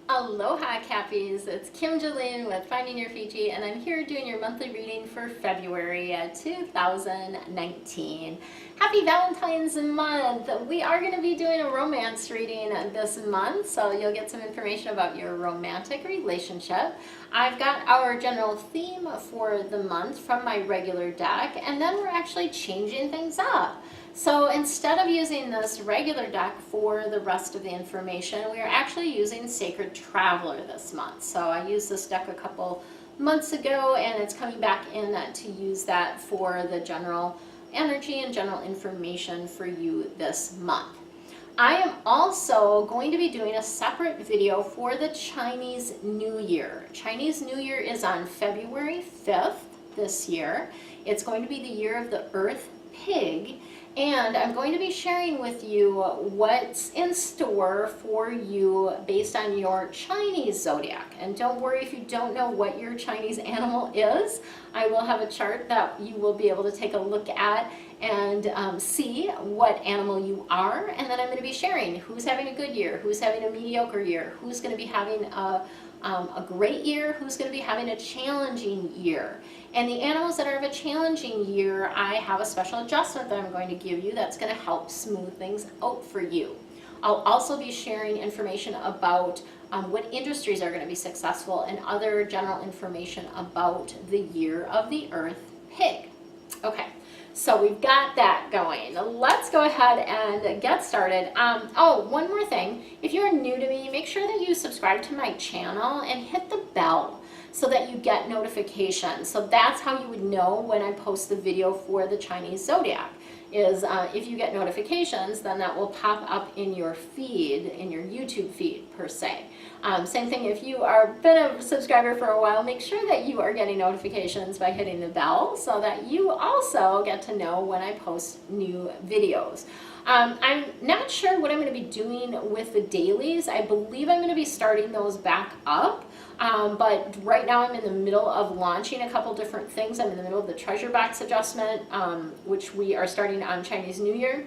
Aloha Cappies, it's Kim Jolene with Finding Your Fiji, and I'm here doing your monthly reading for February 2019. Happy Valentine's month! We are going to be doing a romance reading this month, so you'll get some information about your romantic relationship. I've got our general theme for the month from my regular deck, and then we're actually changing things up. So instead of using this regular deck for the rest of the information, we are actually using Sacred Traveler this month. So I used this deck a couple months ago, and it's coming back in to use that for the general energy and general information for you this month. I am also going to be doing a separate video for the Chinese New Year. Chinese New Year is on February 5th this year. It's going to be the year of the Earth Pig. And I'm going to be sharing with you what's in store for you based on your Chinese zodiac. And don't worry if you don't know what your Chinese animal is. I will have a chart that you will be able to take a look at and see what animal you are. And then I'm going to be sharing who's having a good year, who's having a mediocre year, who's going to be having a great year, who's going to be having a challenging year. And the animals that are of a challenging year, I have a special adjustment that I'm going to give you that's going to help smooth things out for you. I'll also be sharing information about what industries are going to be successful and other general information about the year of the Earth Pig. Okay. So we've got that going. Let's go ahead and get started. Oh, one more thing. If you're new to me, make sure that you subscribe to my channel and hit the bell so that you get notifications. So that's how you would know when I post the video for the Chinese zodiac. Is if you get notifications, then that will pop up in your feed, in your YouTube feed per se. Same thing if you are been a subscriber for a while, make sure that you are getting notifications by hitting the bell so that you also get to know when I post new videos. I'm not sure what I'm going to be doing with the dailies. I believe I'm going to be starting those back up. But right now I'm in the middle of launching a couple different things. I'm in the middle of the treasure box adjustment, which we are starting on Chinese New Year.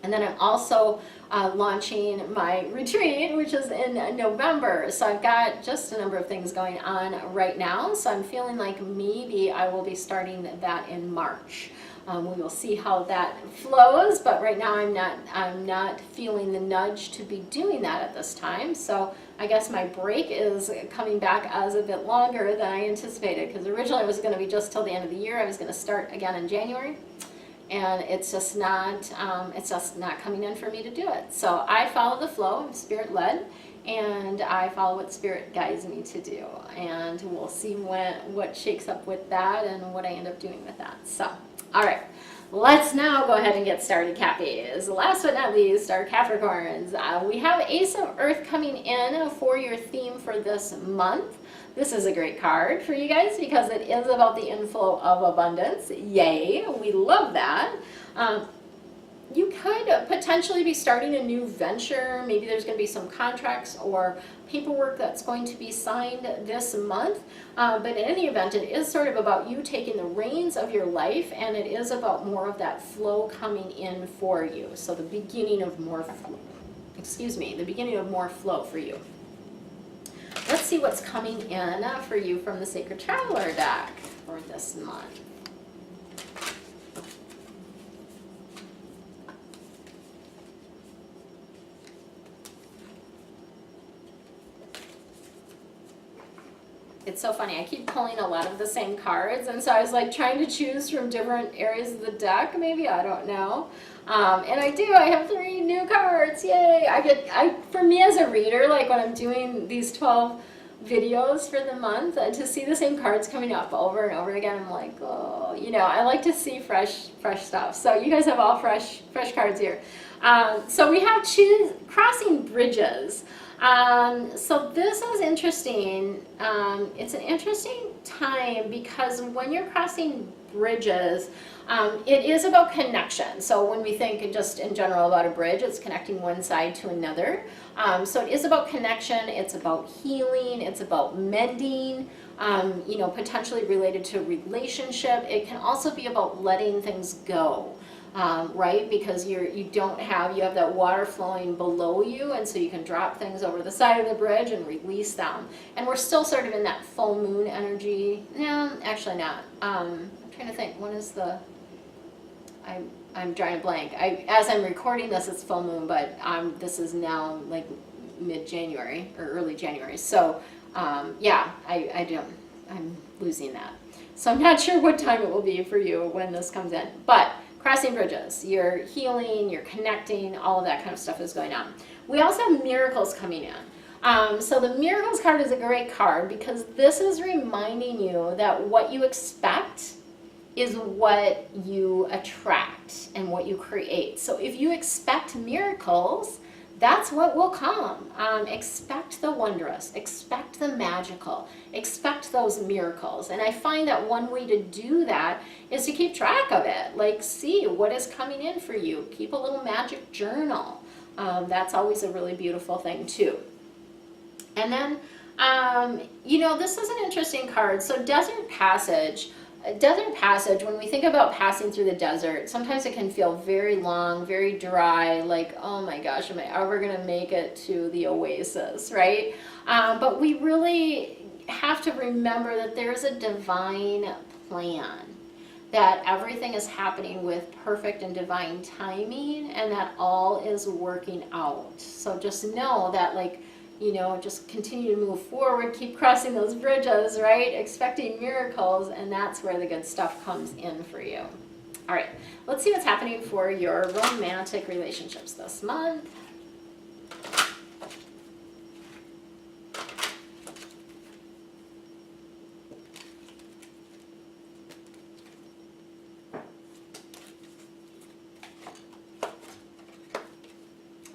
And then I'm also launching my retreat, which is in November. So I've got just a number of things going on right now. So I'm feeling like maybe I will be starting that in March. We will see how that flows, but right now I'm not feeling the nudge to be doing that at this time. So I guess my break is coming back as a bit longer than I anticipated, because originally it was going to be just till the end of the year. I was going to start again in January, and it's just not coming in for me to do it. So I follow the flow. I'm spirit led, and I follow what spirit guides me to do, and we'll see what shakes up with that and what I end up doing with that. So. All right, let's now go ahead and get started, Cappies. Last but not least, our Capricorns. We have Ace of Earth coming in for your theme for this month. This is a great card for you guys because it is about the inflow of abundance. Yay, we love that. You could potentially be starting a new venture. Maybe there's going to be some contracts or paperwork that's going to be signed this month. But in any event, it is sort of about you taking the reins of your life, and it is about more of that flow coming in for you. So the beginning of more flow, the beginning of more flow for you. Let's see what's coming in for you from the Sacred Traveler deck for this month. It's so funny, I keep pulling a lot of the same cards, and so I was like trying to choose from different areas of the deck, maybe, I don't know. And I have 3 new cards, yay! For me as a reader, like when I'm doing these 12 videos for the month, to see the same cards coming up over and over again, I'm like, oh, I like to see fresh stuff. So you guys have all fresh cards here. So we have crossing bridges. So this is interesting. It's an interesting time because when you're crossing bridges, it is about connection. So when we think just in general about a bridge, it's connecting one side to another. So it is about connection. It's about healing. It's about mending, potentially related to relationship. It can also be about letting things go. right? Because you have that water flowing below you, and so you can drop things over the side of the bridge and release them. And we're still sort of in that full moon energy. No, actually not. I'm trying to think. When is the? I'm drawing a blank. As I'm recording this, it's full moon, but this is now like mid-January or early January. So yeah, I'm losing that. So I'm not sure what time it will be for you when this comes in. But crossing bridges, you're healing, you're connecting, all of that kind of stuff is going on. We also have miracles coming in. So the miracles card is a great card because this is reminding you that what you expect is what you attract and what you create. So if you expect miracles, that's what will come. Expect the wondrous, expect the magical, expect those miracles. And I find that one way to do that is to keep track of it. Like, see what is coming in for you. Keep a little magic journal. That's always a really beautiful thing too. And then, this is an interesting card. So Desert Passage. Desert passage, when we think about passing through the desert, sometimes it can feel very long, very dry, like, oh my gosh, am I ever going to make it to the oasis, right? But we really have to remember that there's a divine plan, that everything is happening with perfect and divine timing, and that all is working out. So just know that, like, just continue to move forward, keep crossing those bridges, right? Expecting miracles, and that's where the good stuff comes in for you. All right, let's see what's happening for your romantic relationships this month.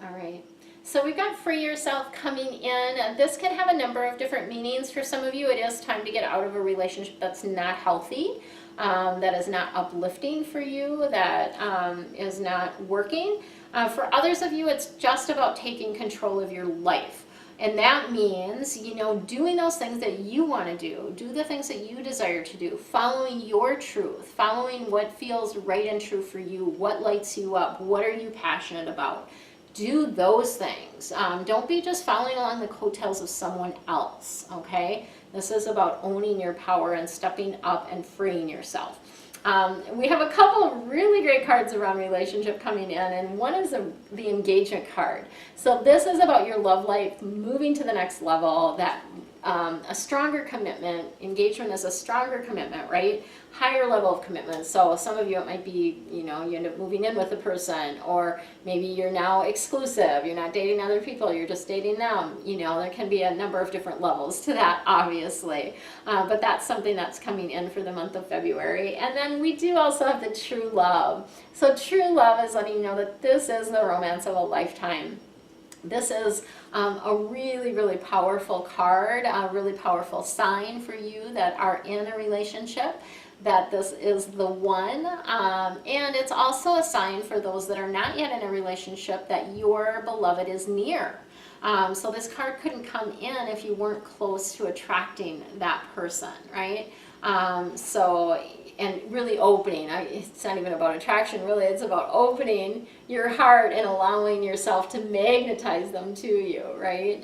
All right. So we've got free yourself coming in. This can have a number of different meanings. For some of you, it is time to get out of a relationship that's not healthy, that is not uplifting for you, that is not working. For others of you, it's just about taking control of your life. And that means, doing those things that you want to do the things that you desire to do, following your truth, following what feels right and true for you, what lights you up, what are you passionate about. Do those things. Don't be just following along the coattails of someone else, okay? This is about owning your power and stepping up and freeing yourself. We have a couple of really great cards around relationship coming in, and one is the engagement card. So this is about your love life moving to the next level, that a stronger commitment. Engagement is a stronger commitment, right? Higher level of commitment. So some of you, it might be, you end up moving in with a person, or maybe you're now exclusive. You're not dating other people. You're just dating them. There can be a number of different levels to that, obviously. But that's something that's coming in for the month of February. And then we do also have the true love. So true love is letting you know that this is the romance of a lifetime. This is a really, really powerful card, a really powerful sign for you that are in a relationship, that this is the one. And it's also a sign for those that are not yet in a relationship that your beloved is near. So this card couldn't come in if you weren't close to attracting that person, right? And really opening, it's not even about attraction, really, it's about opening your heart and allowing yourself to magnetize them to you, right?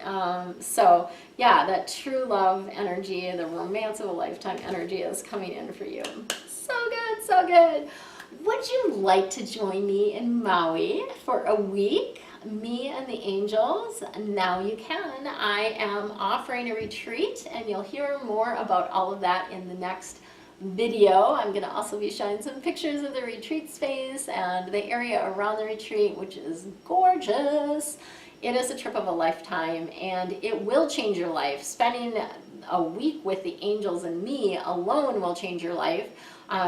So yeah, that true love energy, the romance of a lifetime energy is coming in for you. So good, so good. Would you like to join me in Maui for a week? Me and the angels? Now you can. I am offering a retreat, and you'll hear more about all of that in the next video. I'm going to also be showing some pictures of the retreat space and the area around the retreat, which is gorgeous. It is a trip of a lifetime, and it will change your life. Spending a week with the angels and me alone will change your life,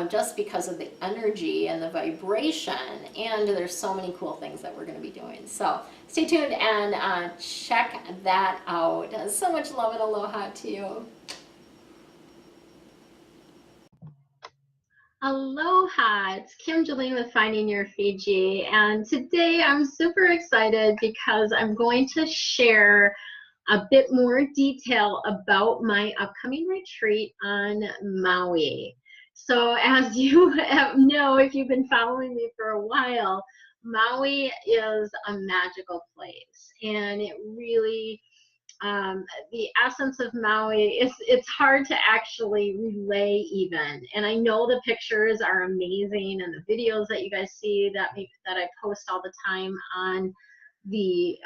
just because of the energy and the vibration, and there's so many cool things that we're going to be doing. So stay tuned and check that out. So much love and aloha to you. Aloha, it's Kim Jolene with Finding Your Fiji, and today I'm super excited because I'm going to share a bit more detail about my upcoming retreat on Maui. So as you know, if you've been following me for a while, Maui is a magical place, and it really, the essence of Maui is, it's hard to actually relay even. And I know the pictures are amazing, and the videos that you guys see that I post all the time on the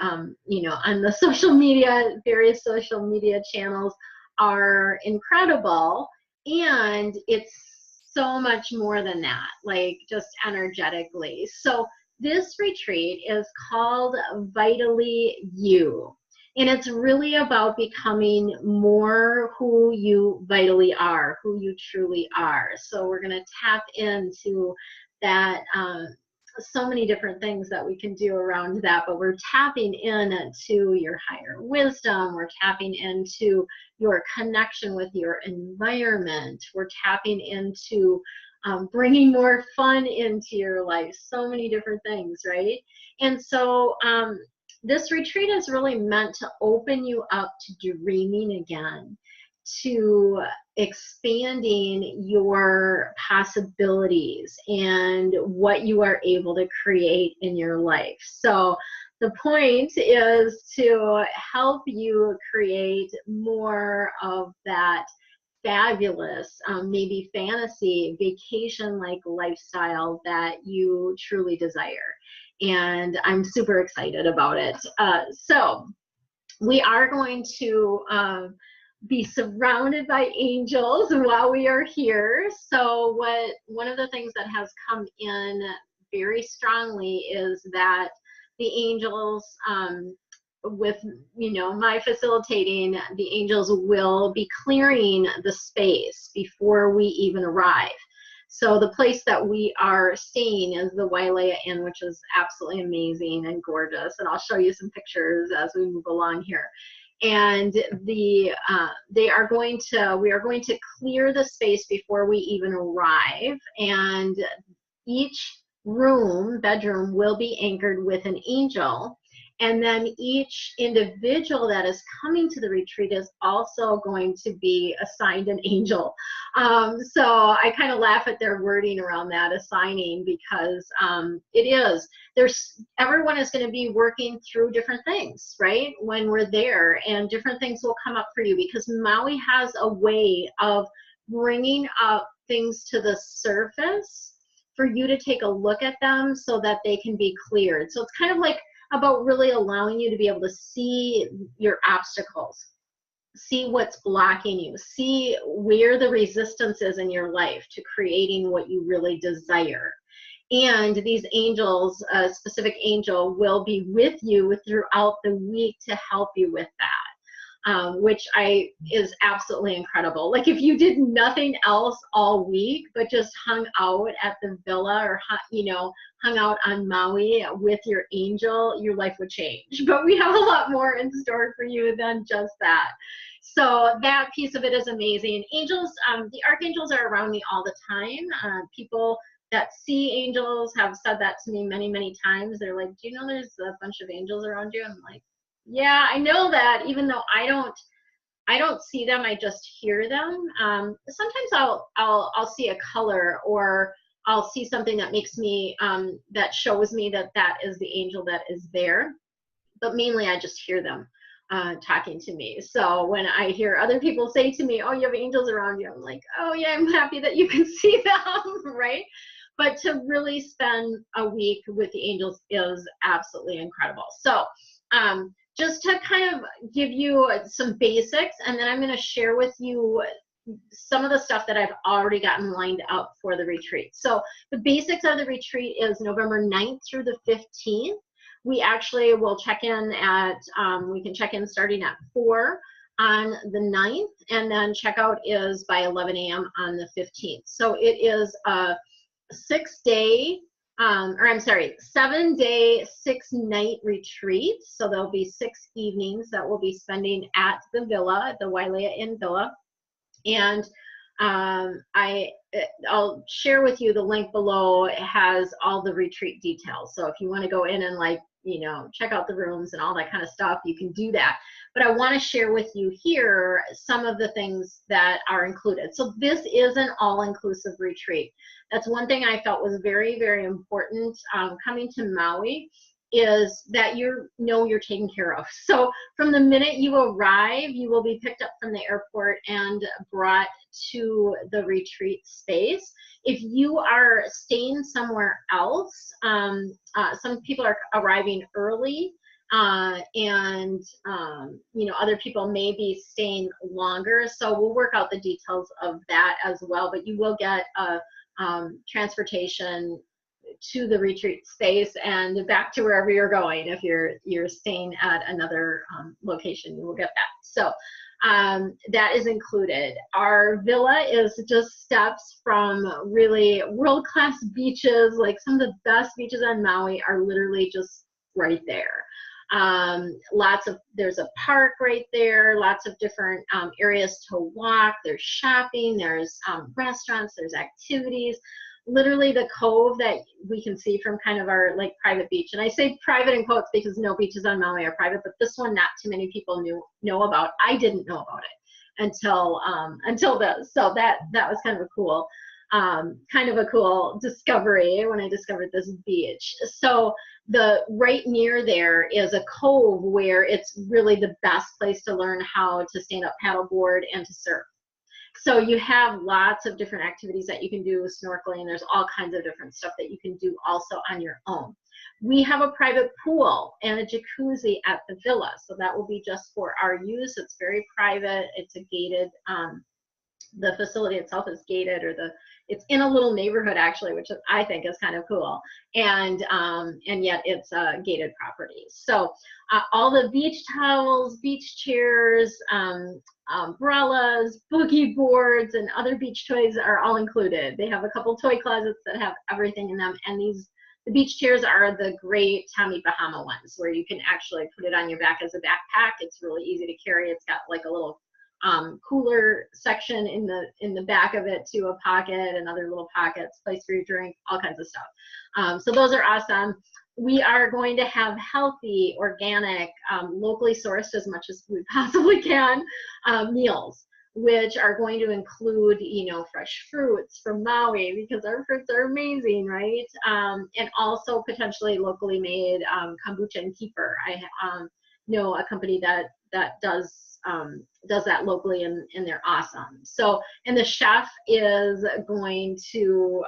you know, on the social media, various social media channels are incredible. And it's so much more than that, like just energetically. So this retreat is called Vitally You. And it's really about becoming more who you vitally are, who you truly are. So we're going to tap into that, so many different things that we can do around that, but we're tapping into your higher wisdom. We're tapping into your connection with your environment. We're tapping into bringing more fun into your life. So many different things, right? And so this retreat is really meant to open you up to dreaming again, to expanding your possibilities and what you are able to create in your life. So the point is to help you create more of that fabulous, maybe fantasy vacation-like lifestyle that you truly desire. And I'm super excited about it. So we are going to be surrounded by angels while we are here. So one of the things that has come in very strongly is that the angels, with, you know, my facilitating, the angels will be clearing the space before we even arrive. So the place that we are staying is the Wailea Inn, which is absolutely amazing and gorgeous. And I'll show you some pictures as we move along here. And we are going to clear the space before we even arrive. And each bedroom will be anchored with an angel. And then each individual that is coming to the retreat is also going to be assigned an angel. So I kind of laugh at their wording around that, assigning, because everyone is going to be working through different things, right? When we're there, and different things will come up for you, because Maui has a way of bringing up things to the surface for you to take a look at them so that they can be cleared. So it's kind of like about really allowing you to be able to see your obstacles, see what's blocking you, see where the resistance is in your life to creating what you really desire. And these angels, a specific angel, will be with you throughout the week to help you with that, which is absolutely incredible. Like if you did nothing else all week, but just hung out at the villa, or hung out on Maui with your angel, your life would change. But we have a lot more in store for you than just that. So that piece of it is amazing. Angels, the archangels are around me all the time. People that see angels have said that to me many, many times. They're like, do you know there's a bunch of angels around you? I'm like, yeah, I know that, even though I don't see them, I just hear them. Sometimes I'll see a color, or I'll see something that makes me, that shows me that that is the angel that is there. But mainly I just hear them talking to me. So when I hear other people say to me, oh, you have angels around you, I'm like, oh yeah, I'm happy that you can see them, right? But to really spend a week with the angels is absolutely incredible. So just to kind of give you some basics, and then I'm going to share with you some of the stuff that I've already gotten lined up for the retreat. So the basics of the retreat is November 9th through the 15th. We actually will check in at, we can check in starting at 4 on the 9th, and then checkout is by 11 a.m. on the 15th. So it is a 7-day, 6-night retreat. So there'll be 6 evenings that we'll be spending at the villa, at the Wailea Inn Villa. And I'll share with you the link below. It has all the retreat details. So if you want to go in and like you know, check out the rooms and all that kind of stuff, you can do that. But I want to share with you here some of the things that are included. So this is an all-inclusive retreat. That's one thing I felt was very, very important coming to Maui, is that you know you're taken care of. So from the minute you arrive, you will be picked up from the airport and brought to the retreat space. If you are staying somewhere else, some people are arriving early, and you know, other people may be staying longer. So we'll work out the details of that as well. But you will get a transportation to the retreat space and back to wherever you're going. If you're staying at another location, you will get that. So that is included. Our villa is just steps from really world-class beaches. Like some of the best beaches on Maui are literally just right there. There's a park right there, lots of different areas to walk. There's shopping, there's restaurants, there's activities. Literally the cove that we can see from kind of our like private beach, and I say private in quotes because no beaches on Maui are private, but this one not too many people know about. I didn't know about it until this, so that was kind of a cool discovery when I discovered this beach. So right near there is a cove where it's really the best place to learn how to stand up paddleboard and to surf. So you have lots of different activities that you can do with snorkeling. There's all kinds of different stuff that you can do also on your own. We have a private pool and a jacuzzi at the villa. So that will be just for our use. It's very private. It's a gated, the facility itself is gated, or it's in a little neighborhood actually, which I think is kind of cool. And yet it's a gated property. So all the beach towels, beach chairs, umbrellas, boogie boards, and other beach toys are all included. They have a couple toy closets that have everything in them. And the beach chairs are the great Tommy Bahama ones, where you can actually put it on your back as a backpack. It's really easy to carry. It's got like a little cooler section in the back of it, to a pocket and other little pockets, place for your drink, all kinds of stuff. So those are awesome. We are going to have healthy, organic, locally sourced as much as we possibly can meals, which are going to include, you know, fresh fruits from Maui, because our fruits are amazing, right? And also potentially locally made kombucha and kefir. I know a company that does that locally, and they're awesome. So, and the chef is going to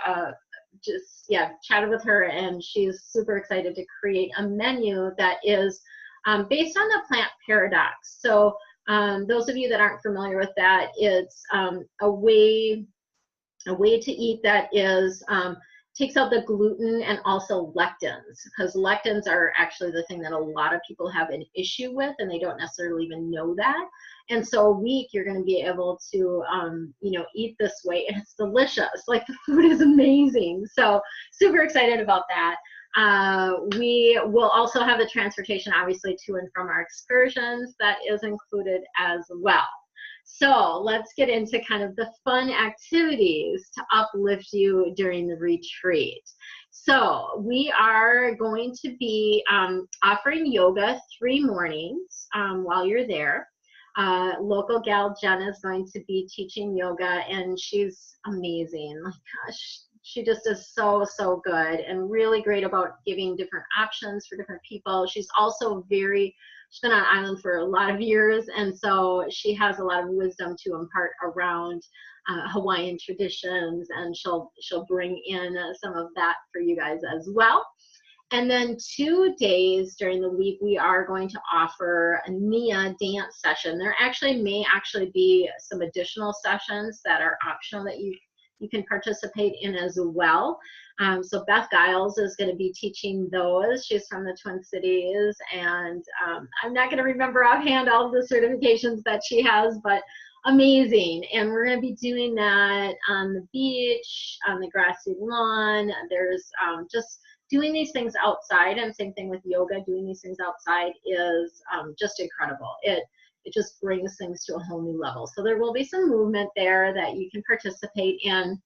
chatted with her, and she's super excited to create a menu that is based on the plant paradox. So those of you that aren't familiar with that, it's a way to eat that is takes out the gluten and also lectins, because lectins are actually the thing that a lot of people have an issue with, and they don't necessarily even know that. And so a week you're going to be able to you know, eat this way, and it's delicious. Like, the food is amazing. So super excited about that. We will also have the transportation, obviously, to and from our excursions. That is included as well. So let's get into kind of the fun activities to uplift you during the retreat. So we are going to be offering yoga 3 mornings while you're there. Local gal Jen is going to be teaching yoga, and she's amazing. Like, gosh, she just is so good, and really great about giving different options for different people. She's also she's been on island for a lot of years, and so she has a lot of wisdom to impart around Hawaiian traditions, and she'll bring in some of that for you guys as well. And then 2 days during the week, we are going to offer a Nia dance session. There may actually be some additional sessions that are optional that you can participate in as well. So Beth Giles is going to be teaching those. She's from the Twin Cities, and I'm not going to remember offhand all of the certifications that she has, but amazing. And we're going to be doing that on the beach, on the grassy lawn. There's just doing these things outside, and same thing with yoga. Doing these things outside is just incredible. It just brings things to a whole new level. So there will be some movement there that you can participate in.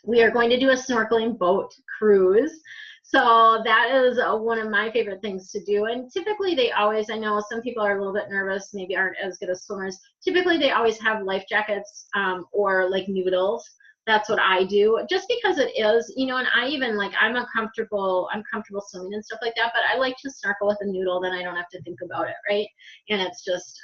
We are going to do a snorkeling boat cruise. So that is one of my favorite things to do. And typically they always, I know some people are a little bit nervous, maybe aren't as good as swimmers. Typically they always have life jackets or like noodles. That's what I do, just because it is, you know, and I even like, I'm comfortable swimming and stuff like that, but I like to snorkel with a noodle, then I don't have to think about it, right? And it's just,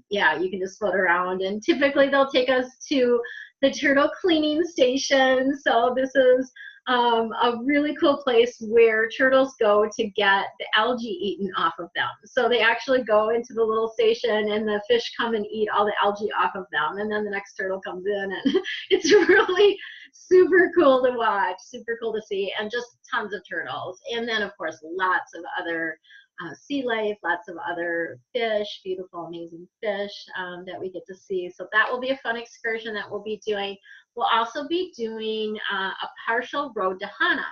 yeah, you can just float around, and typically they'll take us to the turtle cleaning station. So this is a really cool place where turtles go to get the algae eaten off of them. So they actually go into the little station and the fish come and eat all the algae off of them, and then the next turtle comes in, and it's really super cool to watch, super cool to see, and just tons of turtles. And then of course lots of other sea life, lots of other fish, beautiful, amazing fish that we get to see. So that will be a fun excursion that we'll be doing. We'll also be doing a partial road to Hana.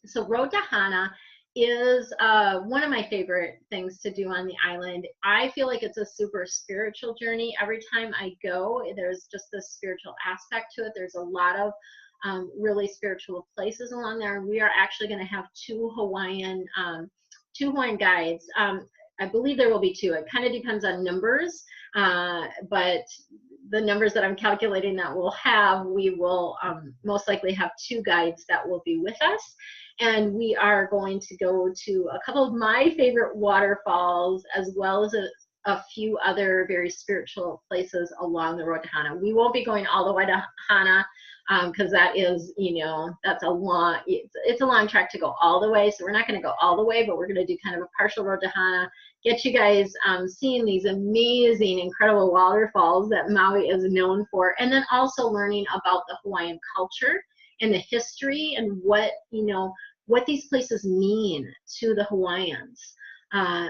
So road to Hana is one of my favorite things to do on the island. I feel like it's a super spiritual journey. Every time I go, there's just this spiritual aspect to it. There's a lot of really spiritual places along there. We are actually going to have two Hawaiian guides. I believe there will be two. It kind of depends on numbers, but the numbers that I'm calculating that we'll have, we will most likely have two guides that will be with us. And we are going to go to a couple of my favorite waterfalls, as well as a few other very spiritual places along the road to Hana. We won't be going all the way to Hana, because that is, you know, that's a long, it's a long trek to go all the way. So we're not going to go all the way, but we're going to do kind of a partial road to Hana, get you guys seeing these amazing, incredible waterfalls that Maui is known for, and then also learning about the Hawaiian culture and the history and what, you know, what these places mean to the Hawaiians.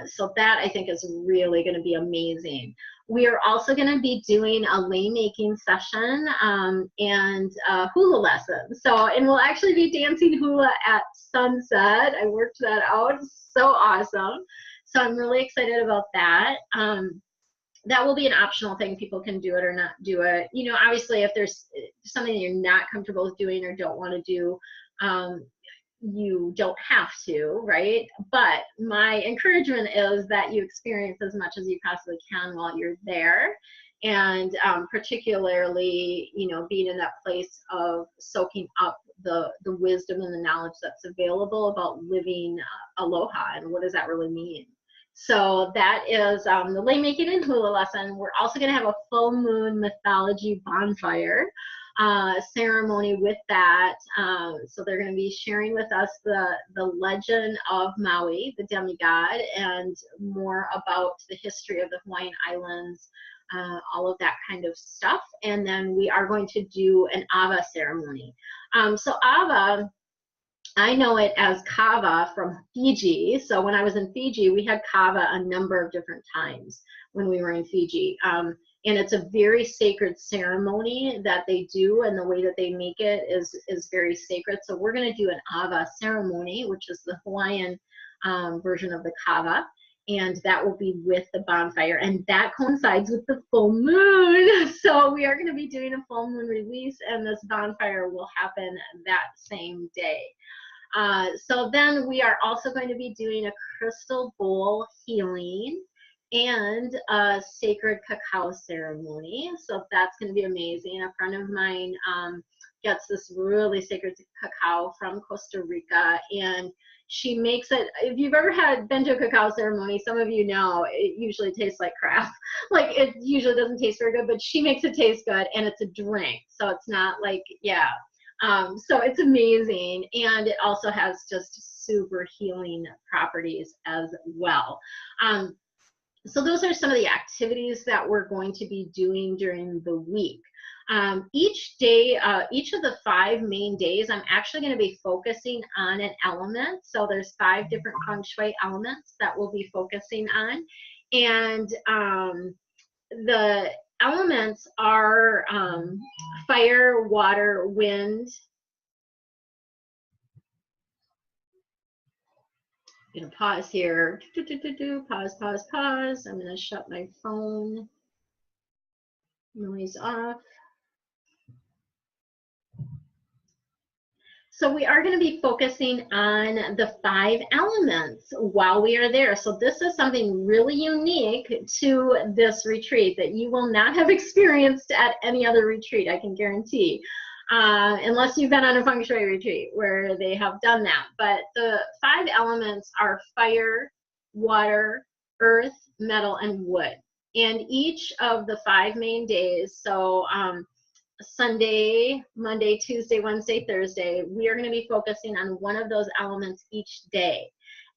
So that I think is really going to be amazing. We are also going to be doing a lei making session and a hula lesson. So, and we'll actually be dancing hula at sunset. I worked that out. So awesome. So I'm really excited about that. That will be an optional thing. People can do it or not do it. You know, obviously if there's something you're not comfortable with doing or don't want to do, you don't have to, right? But my encouragement is that you experience as much as you possibly can while you're there. And particularly, you know, being in that place of soaking up the wisdom and the knowledge that's available about living aloha and what does that really mean. So that is the lei making and hula lesson. We're also going to have a full moon mythology bonfire ceremony with that. So they're going to be sharing with us the legend of Maui, the demigod, and more about the history of the Hawaiian Islands, all of that kind of stuff. And then we are going to do an awa ceremony. So awa, I know it as kava from Fiji. So when I was in Fiji, we had kava a number of different times when we were in Fiji. And it's a very sacred ceremony that they do, and the way that they make it is very sacred. So we're going to do an awa ceremony, which is the Hawaiian version of the kava, and that will be with the bonfire, and that coincides with the full moon. So we are going to be doing a full moon release, and this bonfire will happen that same day. So then we are also going to be doing a crystal bowl healing and a sacred cacao ceremony. So that's going to be amazing. A friend of mine gets this really sacred cacao from Costa Rica, and she makes it. If you've ever been to a cacao ceremony, some of you know it usually tastes like crap. Like it usually doesn't taste very good, but she makes it taste good, and it's a drink. So it's not like, yeah. So it's amazing, and it also has just super healing properties as well. So those are some of the activities that we're going to be doing during the week. Each day, each of the 5 main days, I'm actually going to be focusing on an element. So there's 5 different feng shui elements that we'll be focusing on. And the elements are fire, water, wind. I'm going to pause here. Pause. I'm going to shut my phone noise off. So we are going to be focusing on the 5 elements while we are there. So this is something really unique to this retreat that you will not have experienced at any other retreat, I can guarantee. Unless you've been on a feng shui retreat where they have done that. But the 5 elements are fire, water, earth, metal, and wood. And each of the 5 main days, so Sunday, Monday, Tuesday, Wednesday, Thursday, we are going to be focusing on one of those elements each day.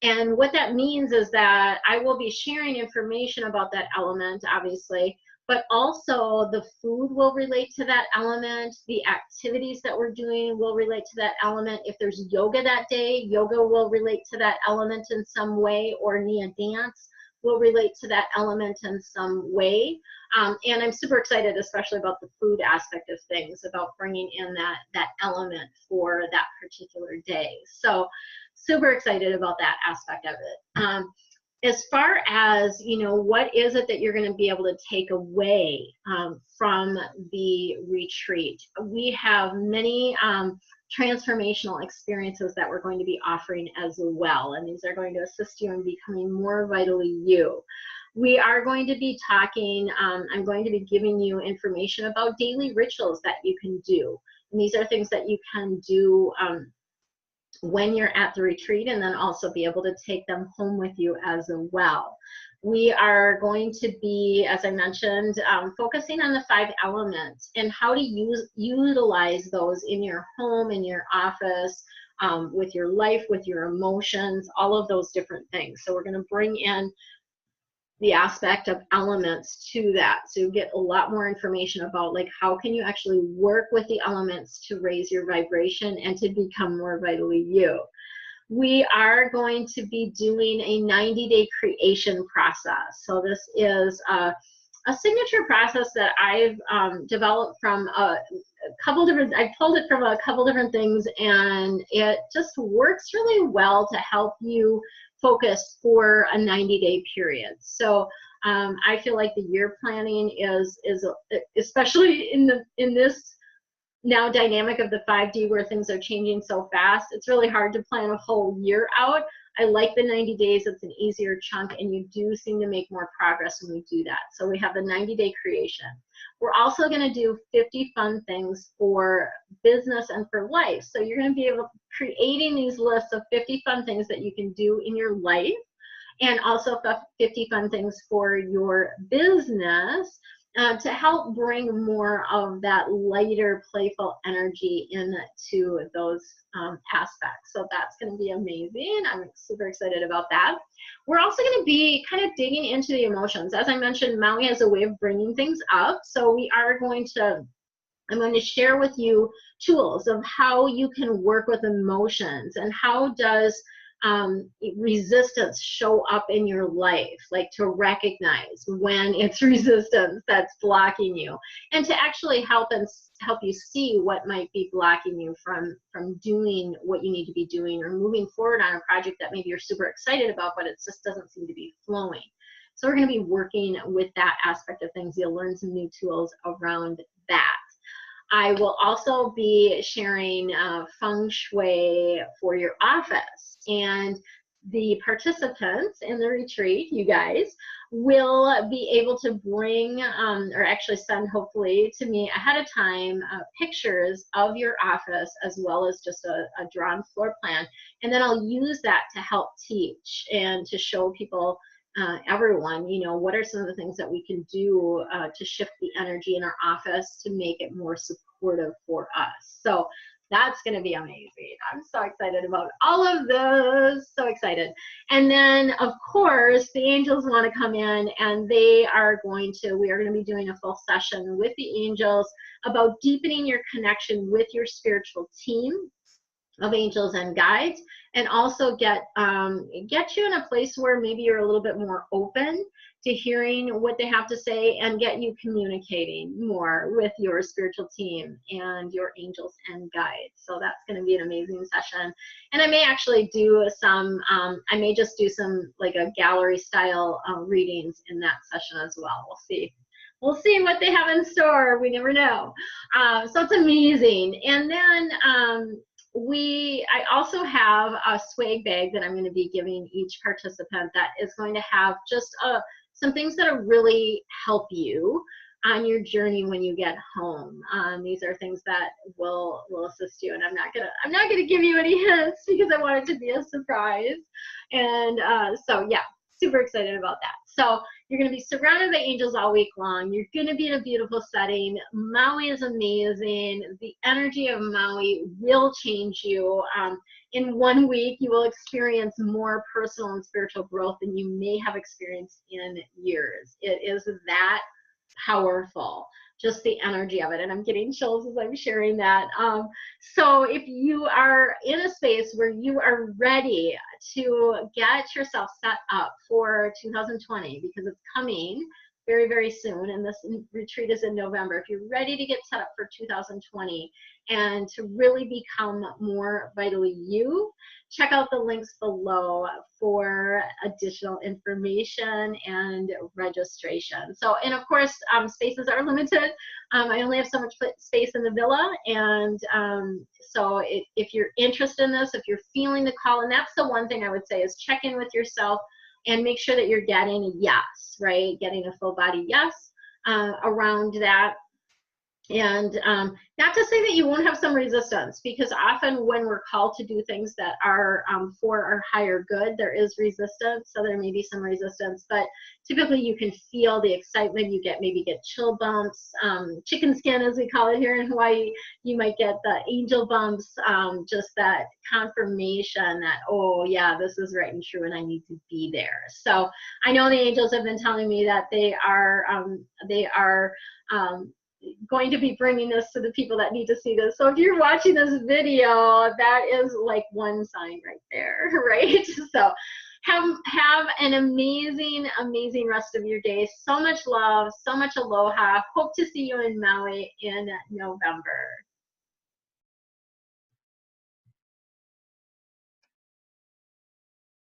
And what that means is that I will be sharing information about that element, obviously, but also the food will relate to that element. The activities that we're doing will relate to that element. If there's yoga that day, yoga will relate to that element in some way, or Nia dance will relate to that element in some way. And I'm super excited, especially about the food aspect of things, about bringing in that element for that particular day. So super excited about that aspect of it. As far as, you know, what is it that you're going to be able to take away from the retreat? We have many transformational experiences that we're going to be offering as well, and these are going to assist you in becoming more vitally you. We are going to be talking, I'm going to be giving you information about daily rituals that you can do. And these are things that you can do when you're at the retreat, and then also be able to take them home with you as well. We are going to be, as I mentioned, focusing on the 5 elements and how to utilize those in your home, in your office, with your life, with your emotions, all of those different things. So we're going to bring in the aspect of elements to that, so you get a lot more information about, like, how can you actually work with the elements to raise your vibration and to become more vitally you. We are going to be doing a 90-day creation process. So this is a signature process that I've developed from a couple different, I pulled it from a couple different things, and it just works really well to help you focus for a 90-day period. So I feel like the year planning is especially in this now dynamic of the 5D where things are changing so fast, it's really hard to plan a whole year out. I like the 90 days. It's an easier chunk, and you do seem to make more progress when we do that. So we have the 90-day creation. We're also going to do 50 fun things for business and for life. So you're going to be able to creating these lists of 50 fun things that you can do in your life, and also 50 fun things for your business, to help bring more of that lighter, playful energy into those aspects. So that's going to be amazing. I'm super excited about that. We're also going to be kind of digging into the emotions. As I mentioned, Maui has a way of bringing things up. So I'm going to share with you tools of how you can work with emotions, and how does resistance show up in your life, like to recognize when it's resistance that's blocking you, and to actually help you see what might be blocking you from doing what you need to be doing, or moving forward on a project that maybe you're super excited about, but it just doesn't seem to be flowing. So we're going to be working with that aspect of things. You'll learn some new tools around that. I will also be sharing feng shui for your office, and the participants in the retreat, you guys, will be able to bring, or actually send, hopefully, to me ahead of time pictures of your office, as well as just a drawn floor plan, and then I'll use that to help teach and to show people, everyone, you know, what are some of the things that we can do to shift the energy in our office to make it more supportive for us. So that's going to be amazing. I'm so excited about all of this. So excited. And then, of course, the angels want to come in, and we are going to be doing a full session with the angels about deepening your connection with your spiritual team of angels and guides, and also get you in a place where maybe you're a little bit more open to hearing what they have to say, and get you communicating more with your spiritual team and your angels and guides. So that's going to be an amazing session. And I may actually do some, I may just do some like a gallery style readings in that session as well. We'll see. We'll see what they have in store. We never know. So it's amazing. And then I also have a swag bag that I'm going to be giving each participant that is going to have just some things that'll really help you on your journey when you get home. These are things that will assist you, and I'm not gonna give you any hints because I want it to be a surprise. And so yeah, super excited about that. So you're going to be surrounded by angels all week long. You're going to be in a beautiful setting. Maui is amazing. The energy of Maui will change you. In 1 week, you will experience more personal and spiritual growth than you may have experienced in years. It is that powerful, just the energy of it. And I'm getting chills as I'm sharing that. So if you are in a space where you are ready to get yourself set up for 2020, because it's coming very, very soon, and this retreat is in November. If you're ready to get set up for 2020 and to really become more vitally you, check out the links below for additional information and registration. So, and of course, spaces are limited. I only have so much space in the villa, and so if you're interested in this, if you're feeling the call, and that's the one thing I would say is check in with yourself and make sure that you're getting a yes, right? Getting a full body yes around that. And not to say that you won't have some resistance, because often when we're called to do things that are for our higher good, there is resistance. So there may be some resistance, but typically you can feel the excitement. You maybe get chill bumps, chicken skin as we call it here in Hawaii. You might get the angel bumps, just that confirmation that, oh yeah, this is right and true, and I need to be there. So I know the angels have been telling me that they are going to be bringing this to the people that need to see this. So if you're watching this video, that is like one sign right there, right? So have an amazing, amazing rest of your day. So much love, so much aloha. Hope to see you in Maui in November.